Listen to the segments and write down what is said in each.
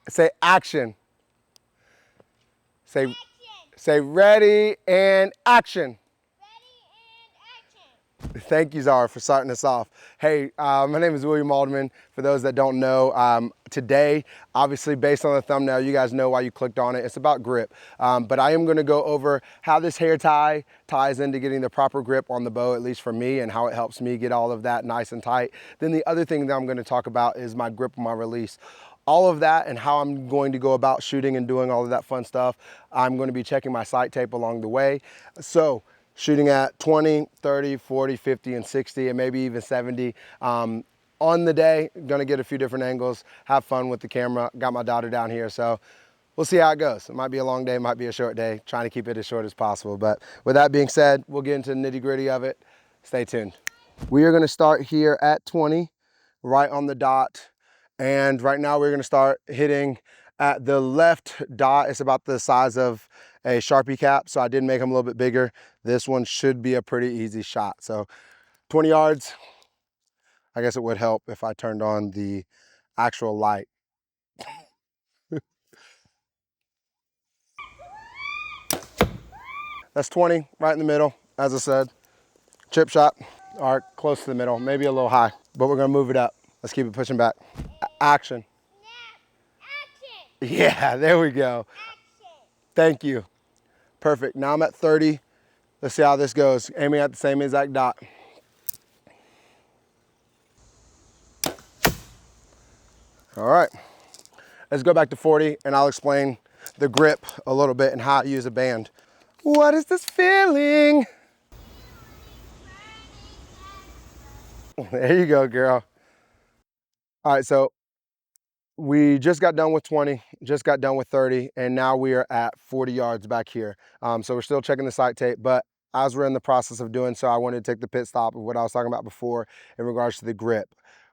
Say action. Say ready and action. Thank you, Zara, for starting us off. Hey, my name is William Alderman. For those that don't know, today, obviously based on the thumbnail, you guys know why you clicked on it. It's about grip. But I am gonna go over how this hair tie ties into getting the proper grip on the bow, at least for me, and how it helps me get all of that nice and tight. Then the other thing that I'm gonna talk about is my grip and my release. All of that and how I'm going to go about shooting and doing all of that fun stuff. I'm going to be checking my sight tape along the way. So shooting at 20, 30, 40, 50, and 60, and maybe even 70. On the day, gonna get a few different angles, have fun with the camera. Got my daughter down here, so we'll see how it goes. It might be a long day, might be a short day, trying to keep it as short as possible. But with that being said, we'll get into the nitty gritty of it. Stay tuned. We are gonna start here at 20, right on the dot. And right now we're gonna start hitting at the left dot. It's about the size of a Sharpie cap, so I did make them a little bit bigger. This one should be a pretty easy shot. So 20 yards, I guess it would help if I turned on the actual light. That's 20, right in the middle, as I said. Chip shot, or close to the middle, maybe a little high, but we're gonna move it up. Let's keep it pushing back. Action. Yeah, there we go. Thank you. Perfect. Now I'm at 30. Let's see how this goes. Aiming at the same exact dot. All right. Let's go back to 40 and I'll explain the grip a little bit and how to use a band. What is this feeling? There you go, girl. All right, so we just got done with 20, just got done with 30, and now we are at 40 yards back here. So we're still checking the sight tape, but as we're in the process of doing so, I wanted to take the pit stop of what I was talking about before in regards to the grip.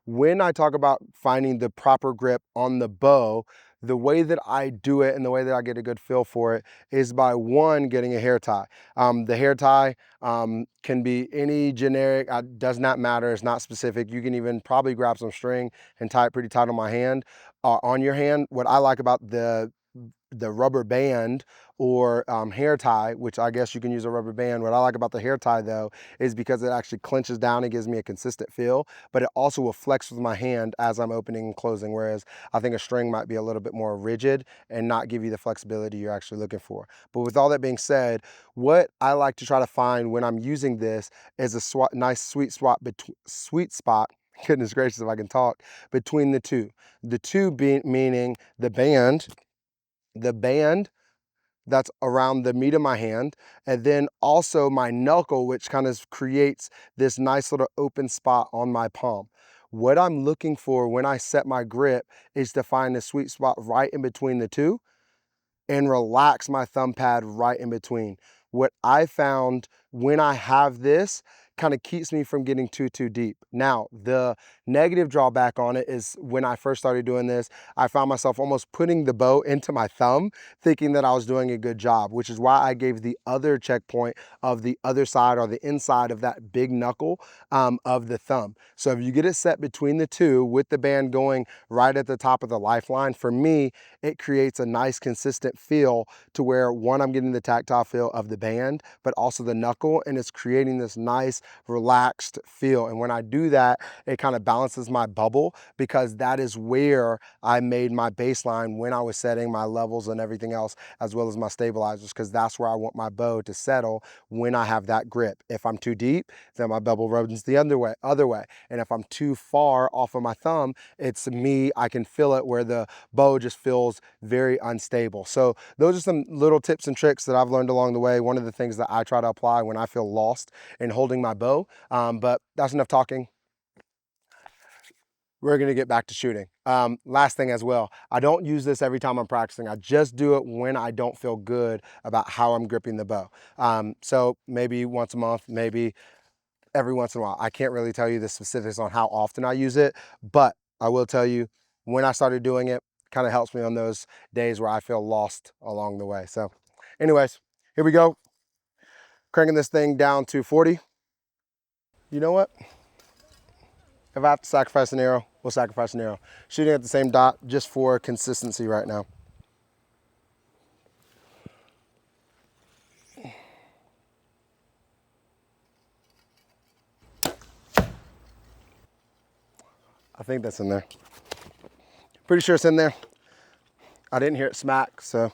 When I talk about finding the proper grip on the bow, the way that I do it and the way that I get a good feel for it is by one, getting a hair tie. The hair tie can be any generic, does not matter, it's not specific. You can even probably grab some string and tie it pretty tight on my hand, on your hand. What I like about the rubber band or hair tie, which I guess you can use a rubber band. What I like about the hair tie though, is because it actually clenches down and gives me a consistent feel, but it also will flex with my hand as I'm opening and closing. Whereas I think a string might be a little bit more rigid and not give you the flexibility you're actually looking for. But with all that being said, what I like to try to find when I'm using this is a nice sweet spot, goodness gracious if I can talk, between the two. The two being meaning the band that's around the meat of my hand, and then also my knuckle, which kind of creates this nice little open spot on my palm. What I'm looking for when I set my grip is to find a sweet spot right in between the two and relax my thumb pad right in between. What I found when I have this kind of keeps me from getting too deep. Now, the negative drawback on it is when I first started doing this, I found myself almost putting the bow into my thumb, thinking that I was doing a good job, which is why I gave the other checkpoint of the other side or the inside of that big knuckle of the thumb. So if you get it set between the two with the band going right at the top of the lifeline, for me, it creates a nice consistent feel to where one, I'm getting the tactile feel of the band, but also the knuckle, and it's creating this nice relaxed feel. And when I do that, it kind of balances my bubble, because that is where I made my baseline when I was setting my levels and everything else, as well as my stabilizers, because that's where I want my bow to settle when I have that grip. If I'm too deep, then my bubble runs the other way. And if I'm too far off of my thumb, it's me, I can feel it where the bow just feels very unstable. So those are some little tips and tricks that I've learned along the way. One of the things that I try to apply when I feel lost in holding my bow. But that's enough talking. We're gonna get back to shooting. Last thing as well, I don't use this every time I'm practicing. I just do it when I don't feel good about how I'm gripping the bow. So maybe once a month, maybe every once in a while. I can't really tell you the specifics on how often I use it, but I will tell you when I started doing it, kind of helps me on those days where I feel lost along the way. So anyways, here we go. Cranking this thing down to 40. You know what? If I have to sacrifice an arrow, we'll sacrifice an arrow. Shooting at the same dot just for consistency right now. I think that's in there. Pretty sure it's in there. I didn't hear it smack, so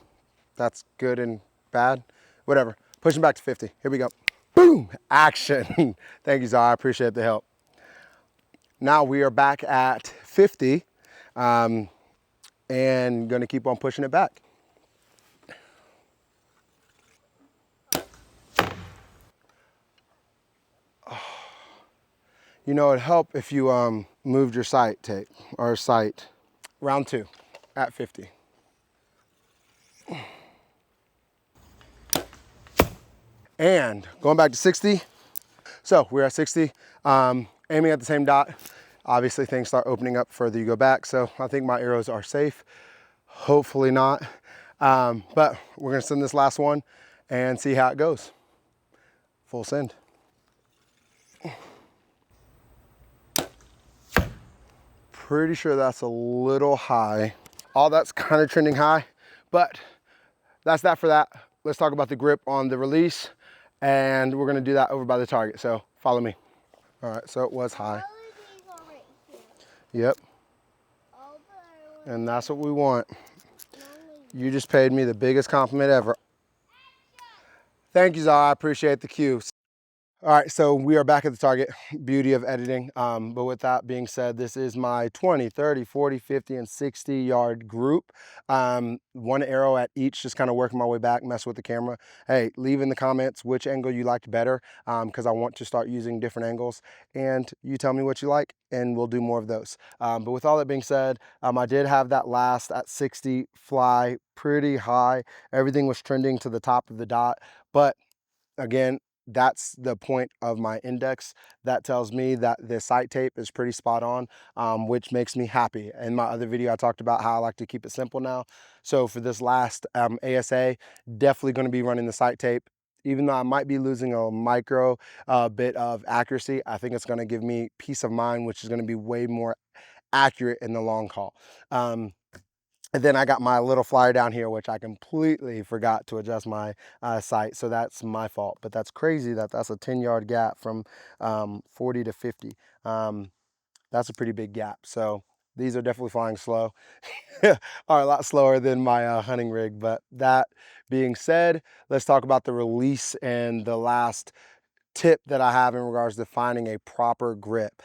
that's good and bad. Whatever. Pushing back to 50. Here we go. Boom! Action. Thank you, Zara. I appreciate the help. Now we are back at 50 and going to keep on pushing it back. You know, it'd help if you moved your sight tape or sight. Round 2 at 50. And going back to 60. So we're at 60, aiming at the same dot. Obviously things start opening up further you go back. So I think my arrows are safe. Hopefully not. But we're gonna send this last one and see how it goes. Full send. Pretty sure that's a little high. All that's kind of trending high, but that's that for that. Let's talk about the grip on the release, and we're gonna do that over by the target. So follow me. All right, so it was high. Yep. And that's what we want. You just paid me the biggest compliment ever. Thank you, Zara. I appreciate the cue. All right, so we are back at the target. Beauty of editing. But with that being said, this is my 20, 30, 40, 50, and 60 yard group. One arrow at each, just kind of working my way back, mess with the camera. Hey, leave in the comments which angle you liked better, because I want to start using different angles. And you tell me what you like, and we'll do more of those. But with all that being said, I did have that last at 60 fly pretty high. Everything was trending to the top of the dot, but again, that's the point of my index. That tells me that the sight tape is pretty spot on, which makes me happy. In my other video, I talked about how I like to keep it simple now. So for this last ASA, definitely going to be running the sight tape. Even though I might be losing a micro bit of accuracy, I think it's going to give me peace of mind, which is going to be way more accurate in the long haul. And then I got my little flyer down here, which I completely forgot to adjust my sight. So that's my fault. But that's crazy that that's a 10-yard gap from 40 to 50. That's a pretty big gap. So these are definitely flying slow. Are a lot slower than my hunting rig. But that being said, let's talk about the release and the last tip that I have in regards to finding a proper grip.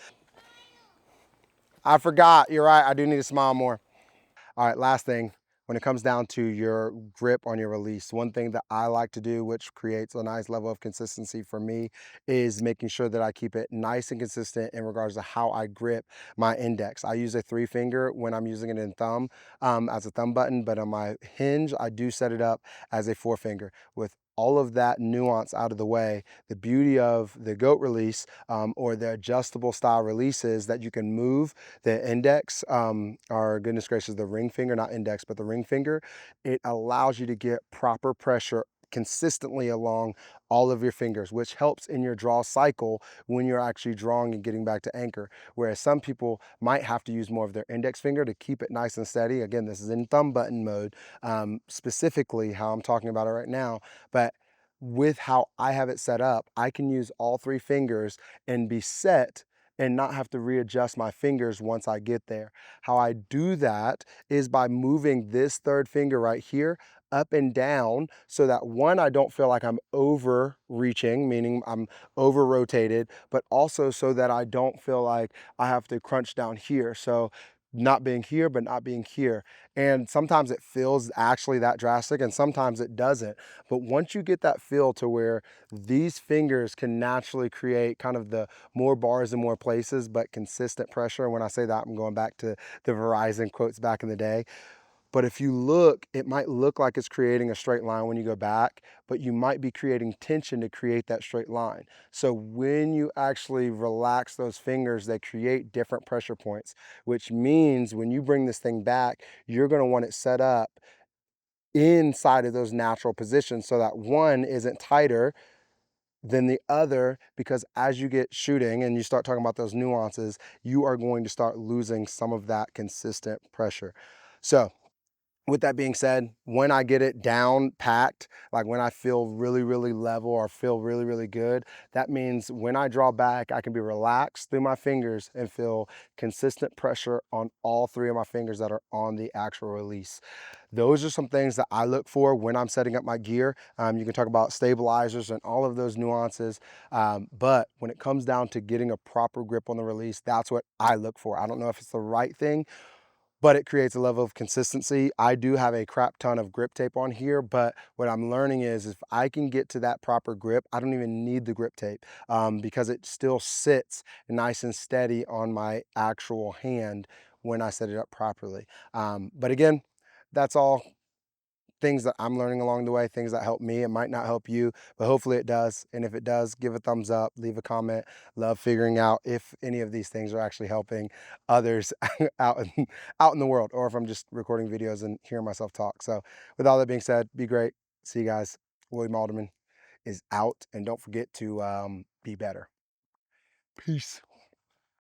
I forgot. You're right. I do need to smile more. All right, last thing, when it comes down to your grip on your release, one thing that I like to do, which creates a nice level of consistency for me, is making sure that I keep it nice and consistent in regards to how I grip my index. I use a 3-finger when I'm using it in thumb as a thumb button, but on my hinge, I do set it up as a 4-finger. With all of that nuance out of the way, the beauty of the goat release or the adjustable style releases that you can move the index, or goodness gracious, the ring finger, not index, but the ring finger, it allows you to get proper pressure consistently along all of your fingers, which helps in your draw cycle when you're actually drawing and getting back to anchor. Whereas some people might have to use more of their index finger to keep it nice and steady. Again, this is in thumb button mode, specifically how I'm talking about it right now. But with how I have it set up, I can use all 3 fingers and be set and not have to readjust my fingers once I get there. How I do that is by moving this 3rd finger right here up and down so that one, I don't feel like I'm overreaching, meaning I'm over rotated, but also so that I don't feel like I have to crunch down here. So not being here, but not being here. And sometimes it feels actually that drastic and sometimes it doesn't. But once you get that feel to where these fingers can naturally create kind of the more bars in more places, but consistent pressure. And when I say that, I'm going back to the Verizon quotes back in the day. But if you look, it might look like it's creating a straight line when you go back, but you might be creating tension to create that straight line. So when you actually relax those fingers, they create different pressure points, which means when you bring this thing back, you're going to want it set up inside of those natural positions so that one isn't tighter than the other, because as you get shooting and you start talking about those nuances, you are going to start losing some of that consistent pressure. So with that being said, when I get it down packed, like when I feel really, really level or feel really, really good, that means when I draw back, I can be relaxed through my fingers and feel consistent pressure on all three of my fingers that are on the actual release. Those are some things that I look for when I'm setting up my gear. You can talk about stabilizers and all of those nuances, but when it comes down to getting a proper grip on the release, that's what I look for. I don't know if it's the right thing, but it creates a level of consistency. I do have a crap ton of grip tape on here, but what I'm learning is if I can get to that proper grip, I don't even need the grip tape, because it still sits nice and steady on my actual hand when I set it up properly. But again, that's all things that I'm learning along the way, things that help me. It might not help you, but hopefully it does. And if it does, give a thumbs up, leave a comment. Love figuring out if any of these things are actually helping others out in the world, or if I'm just recording videos and hearing myself talk. So with all that being said, be great. See you guys. William Alderman is out, and don't forget to be better. Peace.